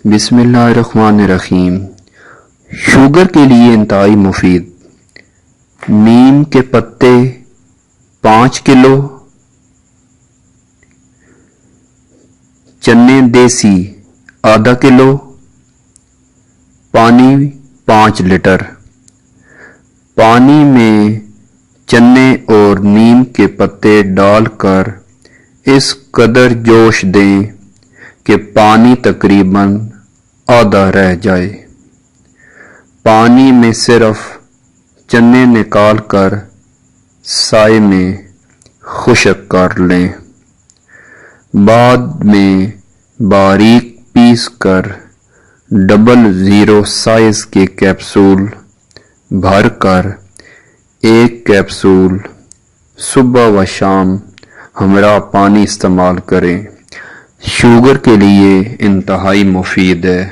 بسم اللہ الرحمن الرحیم۔ شوگر کے لیے انتہائی مفید۔ نیم کے پتے 5 کلو، چنے دیسی آدھا کلو، پانی 5 لیٹر۔ پانی میں چنے اور نیم کے پتے ڈال کر اس قدر جوش دیں کہ پانی تقریباً آدھا رہ جائے۔ پانی میں صرف چنے نکال کر سائے میں خشک کر لیں۔ بعد میں باریک پیس کر 00 سائز کے کیپسول بھر کر ایک کیپسول صبح و شام ہمراہ پانی استعمال کریں۔ شوگر کے لیے انتہائی مفید ہے۔